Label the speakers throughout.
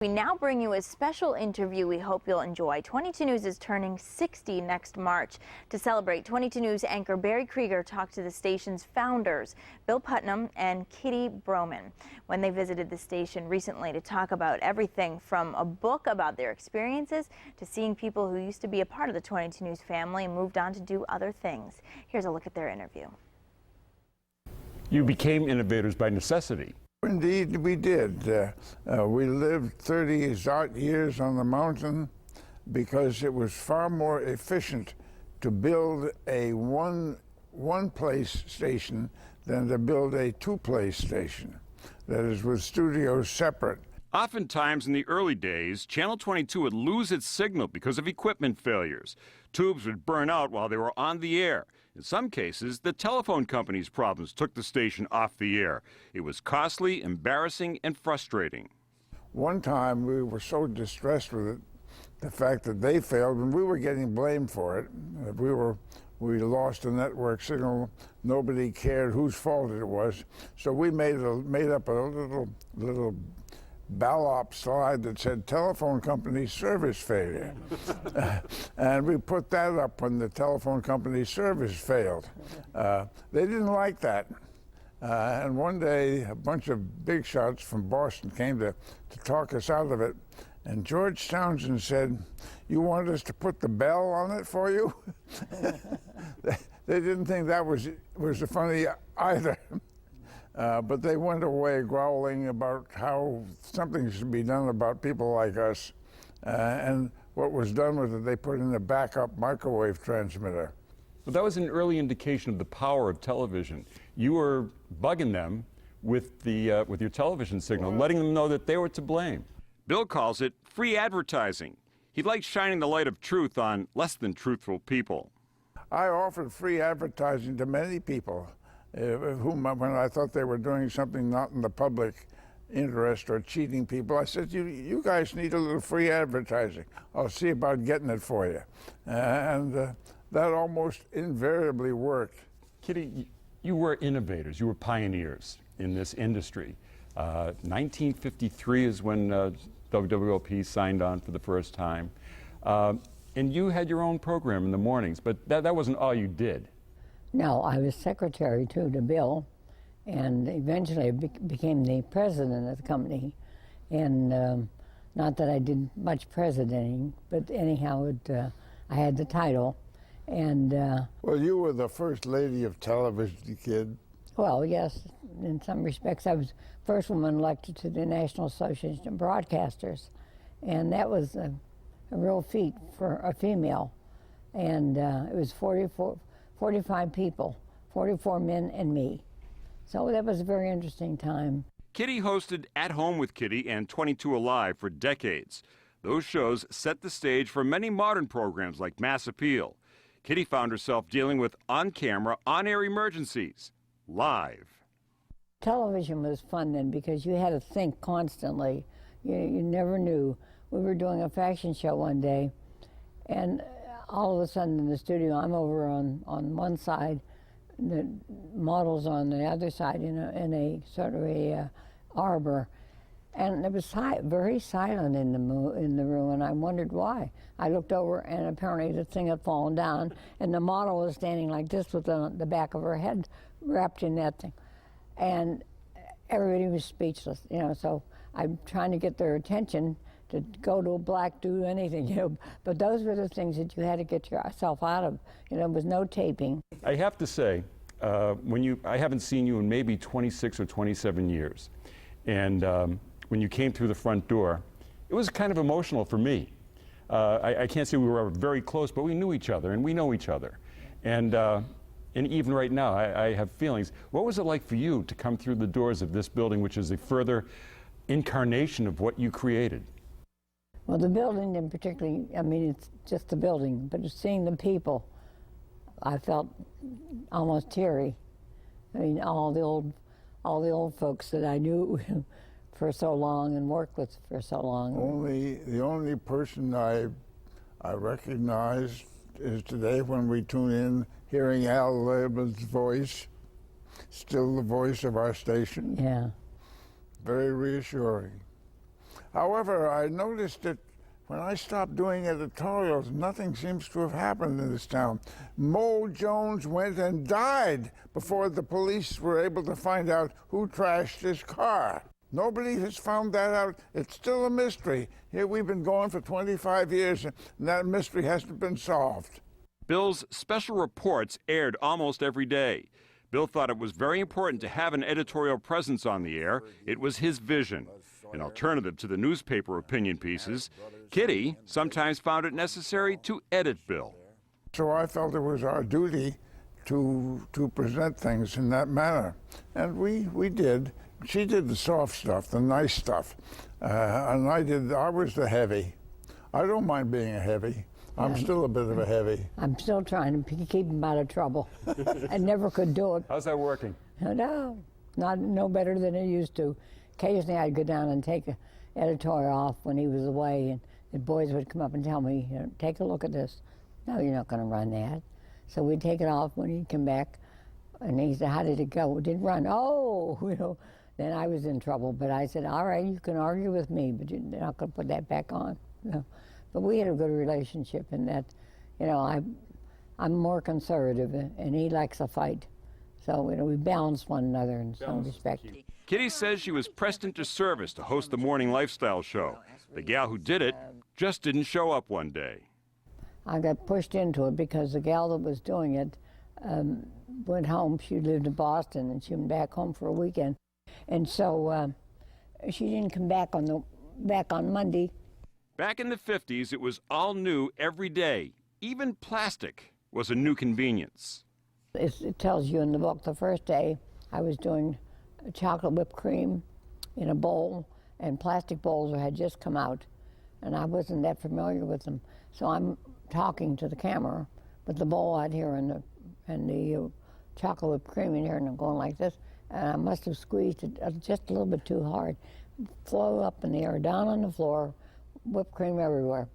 Speaker 1: We now bring you a special interview we hope you'll enjoy. 22 News is turning 60 next March. To celebrate, 22 News anchor Barry Krieger talked to the station's founders, Bill Putnam and Kitty Broman, when they visited the station recently to talk about everything from a book about their experiences to seeing people who used to be a part of the 22 News family and moved on to do other things. Here's a look at their interview.
Speaker 2: You became innovators by necessity.
Speaker 3: Indeed, we did. We lived 30 years on the mountain because it was far more efficient to build a one-place station than to build a two-place station. That is, with studios separate.
Speaker 2: Oftentimes in the early days, Channel 22 would lose its signal because of equipment failures. Tubes would burn out while they were on the air. In some cases, the telephone company's problems took the station off the air. It was costly, embarrassing, and frustrating.
Speaker 3: One time we were so distressed with it, the fact that they failed, and we were getting blamed for it. We lost a network signal. Nobody cared whose fault it was. So we made up a little ballot slide that said telephone company service failure. And we put that up when the telephone company service failed. They didn't like that. And one day, a bunch of big shots from Boston came to talk us out of it. And George Townsend said, "You want us to put the bell on it for you?" They didn't think that was funny either. But they went away growling about how something should be done about people like us. And what was done was that they put in a backup microwave transmitter.
Speaker 2: Well, that was an early indication of the power of television. You were bugging them with your television signal, letting them know that they were to blame. Bill calls it free advertising. He likes shining the light of truth on less than truthful people.
Speaker 3: I offered free advertising to many people when I thought they were doing something not in the public interest or cheating people. I said, you guys need a little free advertising. I'll see about getting it for you. And that almost invariably worked.
Speaker 2: Kitty, you were innovators. You were pioneers in this industry. 1953 is when WWOP signed on for the first time. And you had your own program in the mornings, but that wasn't all you did.
Speaker 4: No, I was secretary too to Bill, and eventually I became the president of the company. And not that I did much presidenting, but anyhow, I had the title. And
Speaker 3: well, you were the first lady of television, kid.
Speaker 4: Well, yes, in some respects, I was the first woman elected to the National Association of Broadcasters, and that was a real feat for a female. And it was 45 people, 44 men and me. So that was a very interesting time.
Speaker 2: Kitty hosted At Home with Kitty and 22 Alive for decades. Those shows set the stage for many modern programs like Mass Appeal. Kitty found herself dealing with on-camera, on-air emergencies, live.
Speaker 4: Television was fun then because you had to think constantly. You never knew. We were doing a fashion show one day, and all of a sudden in the studio, I'm over on one side, the model's on the other side in a sort of a arbor. And it was very silent in the room, and I wondered why. I looked over, and apparently the thing had fallen down, and the model was standing like this with the back of her head wrapped in that thing. And everybody was speechless, so I'm trying to get their attention to go to a black, do anything, But those were the things that you had to get yourself out of. There was no taping.
Speaker 2: I have to say, I haven't seen you in maybe 26 or 27 years. And when you came through the front door, it was kind of emotional for me. I can't say we were ever very close, but we knew each other, and we know each other. And even right now, I have feelings. What was it like for you to come through the doors of this building, which is a further incarnation of what you created?
Speaker 4: Well, the building in particular, it's just the building, but seeing the people, I felt almost teary. All the old folks that I knew for so long and worked with for so long.
Speaker 3: The only person I recognize is today when we tune in, hearing Al Leibman's voice, still the voice of our station.
Speaker 4: Yeah.
Speaker 3: Very reassuring. However, I noticed that when I stopped doing editorials, nothing seems to have happened in this town. Mo Jones went and died before the police were able to find out who trashed his car. Nobody has found that out. It's still a mystery. Here we've been going for 25 years, and that mystery hasn't been solved.
Speaker 2: Bill's special reports aired almost every day. Bill thought it was very important to have an editorial presence on the air. It was his vision. An alternative to the newspaper opinion pieces, Kitty sometimes found it necessary to edit Bill.
Speaker 3: So I felt it was our duty to present things in that manner. And we did. She did the soft stuff, the nice stuff. And I was the heavy. I don't mind being a heavy. I'm still a bit of a heavy.
Speaker 4: I'm still trying to keep him out of trouble. I never could do it.
Speaker 2: How's that working?
Speaker 4: No, no better than it used to. Occasionally I'd go down and take an editorial off when he was away, and the boys would come up and tell me, take a look at this. No, you're not going to run that. So we'd take it off when he'd come back, and he said, how did it go? It didn't run. Oh, then I was in trouble. But I said, all right, you can argue with me, but you're not going to put that back on. But we had a good relationship in that, I'm more conservative, and he likes a fight. So, we balance one another in some respect.
Speaker 2: Kitty says she was pressed into service to host the morning lifestyle show. The gal who did it just didn't show up one day.
Speaker 4: I got pushed into it because the gal that was doing it went home. She lived in Boston, and she went back home for a weekend. And so she didn't come back on Monday.
Speaker 2: Back in the 50s, it was all new every day. Even plastic was a new convenience.
Speaker 4: It tells you in the book, the first day I was doing chocolate whipped cream in a bowl, and plastic bowls had just come out, and I wasn't that familiar with them. So I'm talking to the camera with the bowl out here and the chocolate whipped cream in here, and I'm going like this, and I must have squeezed it just a little bit too hard. Flew up in the air, down on the floor, whipped cream everywhere.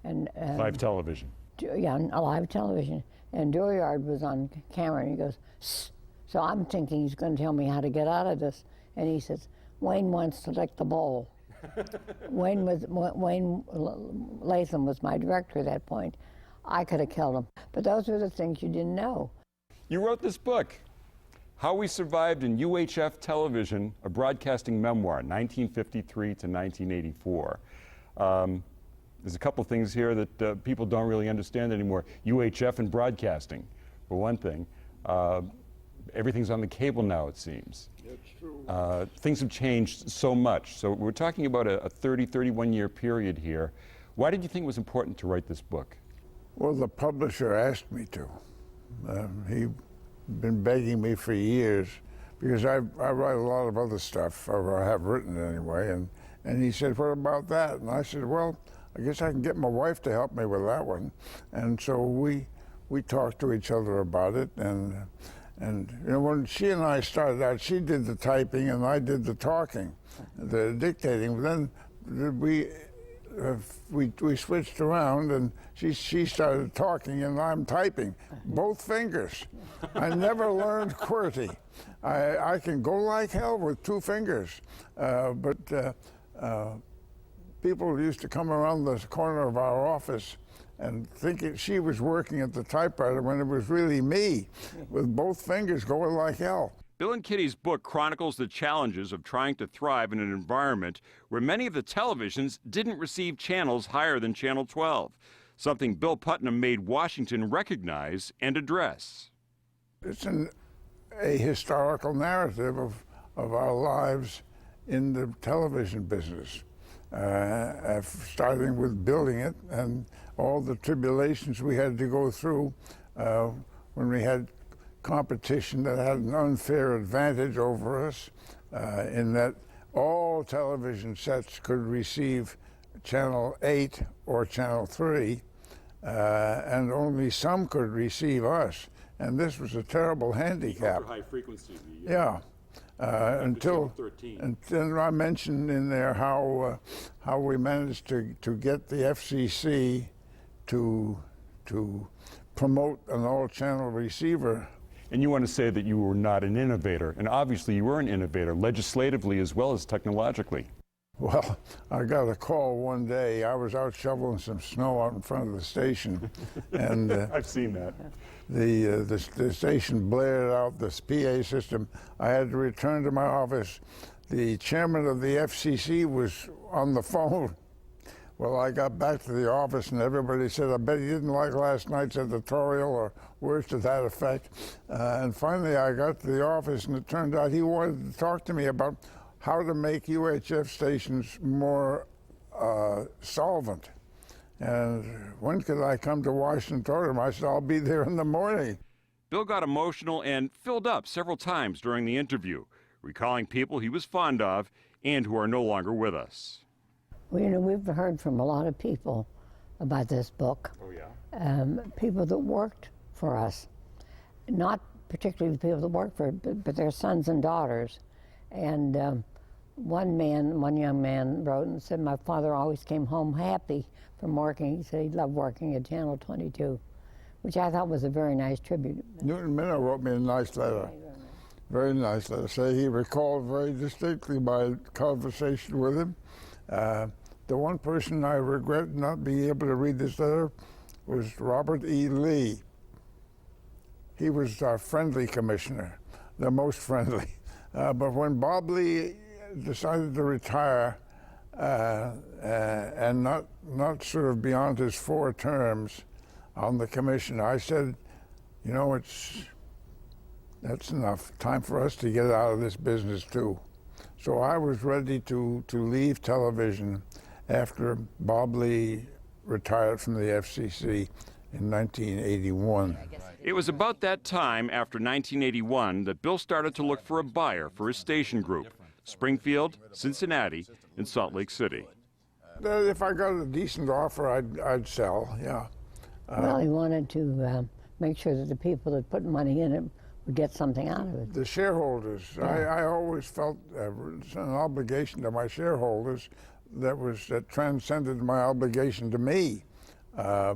Speaker 4: And
Speaker 2: Live television.
Speaker 4: Yeah, live television. And Dooryard was on camera, and he goes, "Shh." So I'm thinking he's going to tell me how to get out of this. And he says, Wayne wants to lick the bowl. Wayne Latham was my director at that point. I could have killed him. But those were the things you didn't know.
Speaker 2: You wrote this book, How We Survived in UHF Television, a broadcasting memoir, 1953 to 1984. There's a couple things here that people don't really understand anymore. UHF and broadcasting, for one thing. Everything's on the cable now, it seems.
Speaker 3: That's true.
Speaker 2: Things have changed so much. So we're talking about a 30, 31-year period here. Why did you think it was important to write this book?
Speaker 3: Well, the publisher asked me to. He'd been begging me for years, because I write a lot of other stuff, or I have written anyway, and he said, what about that? And I said, well, I guess I can get my wife to help me with that one. And so we talked to each other about it, and when she and I started out, she did the typing and I did the talking, the dictating. Then we switched around, and she started talking and I'm typing, both fingers. I never learned QWERTY. I can go like hell with two fingers, but people used to come around the corner of our office and think she was working at the typewriter when it was really me, with both fingers going like hell.
Speaker 2: Bill and Kitty's book chronicles the challenges of trying to thrive in an environment where many of the televisions didn't receive channels higher than Channel 12, something Bill Putnam made Washington recognize and address.
Speaker 3: It's a historical narrative of our lives in the television business, starting with building it and all the tribulations we had to go through when we had competition that had an unfair advantage over us, in that all television sets could receive Channel 8 or Channel 3, and only some could receive us. And this was a terrible handicap.
Speaker 2: Ultra high frequency.
Speaker 3: Yeah. Until, and then I mentioned in there how we managed to get the FCC to promote an all-channel receiver.
Speaker 2: And you want to say that you were not an innovator, and obviously you were an innovator, legislatively as well as technologically.
Speaker 3: Well, I got a call one day. I was out shoveling some snow out in front of the station, and
Speaker 2: I've seen that.
Speaker 3: the station blared out this PA system. I had to return to my office. The chairman of the FCC was on the phone. Well, I got back to the office, and everybody said, I bet he didn't like last night's editorial, or words to that effect. And finally, I got to the office, and it turned out he wanted to talk to me about how to make UHF stations more solvent. And when could I come to Washington? Told him, I said, I'll be there in the morning.
Speaker 2: Bill got emotional and filled up several times during the interview, recalling people he was fond of and who are no longer with us.
Speaker 4: Well, you know, we've heard from a lot of people about this book.
Speaker 2: Oh, yeah?
Speaker 4: People that worked for us, not particularly the people that worked for it, but their sons and daughters. And one young man wrote and said, my father always came home happy from working. He said he loved working at Channel 22, which I thought was a very nice tribute.
Speaker 3: Newton Minnow wrote me a nice letter. Very nice letter. Say he recalled very distinctly my conversation with him. The one person I regret not being able to read this letter was Robert E. Lee. He was our friendly commissioner, the most friendly. But when Bob Lee decided to retire and not sort of beyond his 4 terms on the commission, I said, you know, that's enough. Time for us to get out of this business too. So I was ready to leave television after Bob Lee retired from the FCC in 1981.
Speaker 2: It was about that time, after 1981, that Bill started to look for a buyer for his station group, Springfield, Cincinnati, and Salt Lake City.
Speaker 3: If I got a decent offer, I'd sell, yeah.
Speaker 4: Well, he wanted to make sure that the people that put money in it would get something out of it.
Speaker 3: The shareholders,
Speaker 4: Yeah.
Speaker 3: I always felt an obligation to my shareholders that transcended my obligation to me,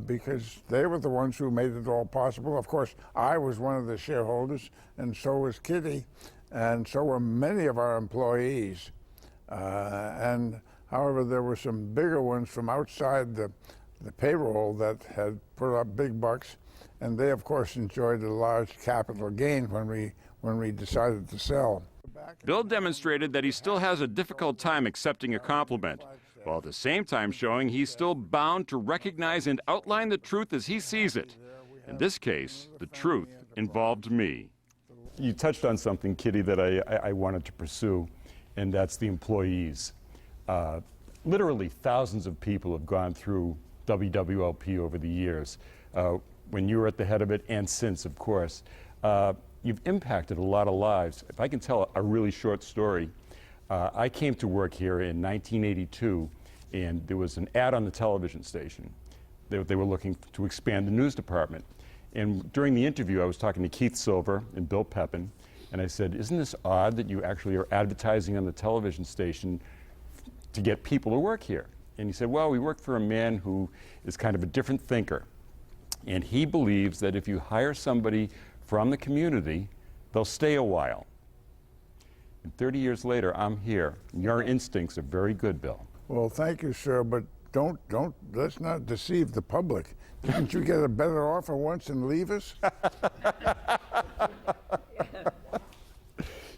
Speaker 3: because they were the ones who made it all possible. Of course, I was one of the shareholders, and so was Kitty, and so were many of our employees. And however, there were some bigger ones from outside the payroll that had put up big bucks, and they, of course, enjoyed a large capital gain when we decided to sell.
Speaker 2: Bill demonstrated that he still has a difficult time accepting a compliment, while at the same time showing he's still bound to recognize and outline the truth as he sees it. In this case, the truth involved me. You touched on something, Kitty, that I wanted to pursue, and that's the employees. Literally thousands of people have gone through WWLP over the years, when you were at the head of it and since, of course. You've impacted a lot of lives. If I can tell a really short story, I came to work here in 1982, and there was an ad on the television station. They were looking to expand the news department. And during the interview, I was talking to Keith Silver and Bill Pepin, and I said, isn't this odd that you actually are advertising on the television station to get people to work here? And he said, well, we work for a man who is kind of a different thinker. And he believes that if you hire somebody from the community, they'll stay a while. And 30 years later, I'm here. Your instincts are very good, Bill.
Speaker 3: Well, thank you, sir, but let's not deceive the public. Didn't you get a better offer once and leave us?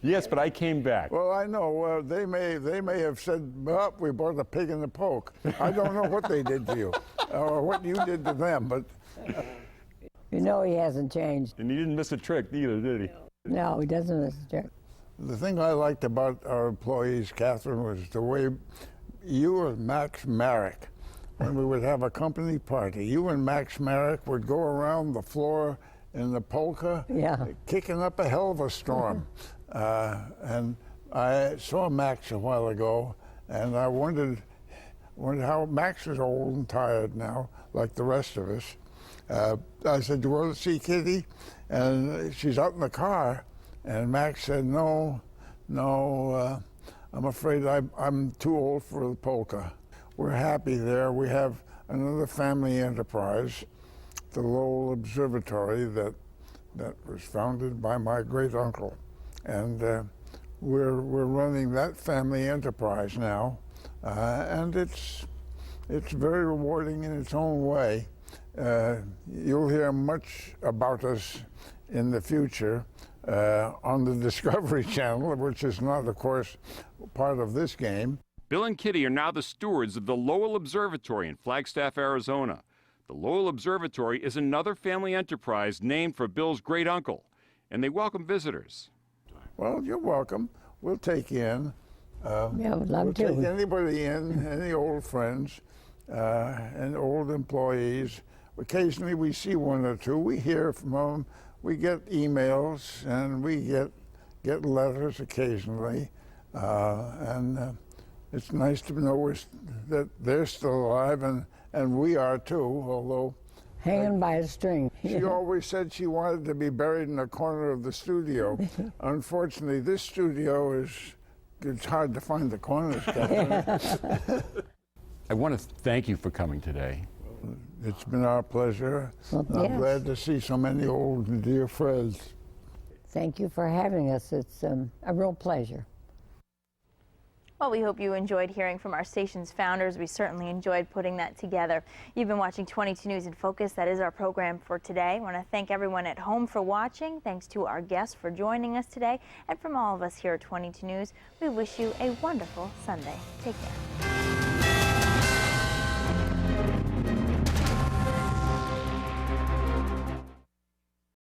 Speaker 2: Yes, but I came back.
Speaker 3: Well, I know. They may have said, well, we bought a pig in the poke. I don't know what they did to you or what you did to them, but...
Speaker 4: You know he hasn't changed.
Speaker 2: And he didn't miss a trick either, did he?
Speaker 4: No, he doesn't miss a trick.
Speaker 3: The thing I liked about our employees, Catherine, was the way you and Max Marek, when we would have a company party, you and Max Marek would go around the floor in the polka,
Speaker 4: Yeah.
Speaker 3: kicking up a hell of a storm. And I saw Max a while ago, and I wondered how Max is old and tired now, like the rest of us. I said, do you want to see Kitty? And she's out in the car. And Max said, no, I'm afraid I'm too old for the polka. We're happy there. We have another family enterprise, the Lowell Observatory, that was founded by my great uncle. And we're running that family enterprise now. and it's very rewarding in its own way. You'll hear much about us in the future on the Discovery Channel, which is not, of course, part of this game.
Speaker 2: Bill and Kitty are now the stewards of the Lowell Observatory in Flagstaff, Arizona. The Lowell Observatory is another family enterprise named for Bill's great uncle, and they welcome visitors.
Speaker 3: Well, you're welcome. We'll take you in.
Speaker 4: Yeah, we'd love
Speaker 3: We'll
Speaker 4: to.
Speaker 3: take anybody in, any old friends and old employees. Occasionally we see one or two. We hear from them. We get emails and we get letters occasionally. And it's nice to know that they're still alive, and we are too, although
Speaker 4: Hanging by a string.
Speaker 3: she always said she wanted to be buried in a corner of the studio. Unfortunately, this studio it's hard to find the corners, Catherine.
Speaker 2: I want to thank you for coming today.
Speaker 3: It's been our pleasure.
Speaker 4: Well,
Speaker 3: I'm
Speaker 4: yes.
Speaker 3: glad to see so many old and dear friends.
Speaker 4: Thank you for having us. It's a real pleasure.
Speaker 1: Well, we hope you enjoyed hearing from our station's founders. We certainly enjoyed putting that together. You've been watching 22 News in Focus. That is our program for today. I want to thank everyone at home for watching. Thanks to our guests for joining us today. And from all of us here at 22 News, we wish you a wonderful Sunday. Take care.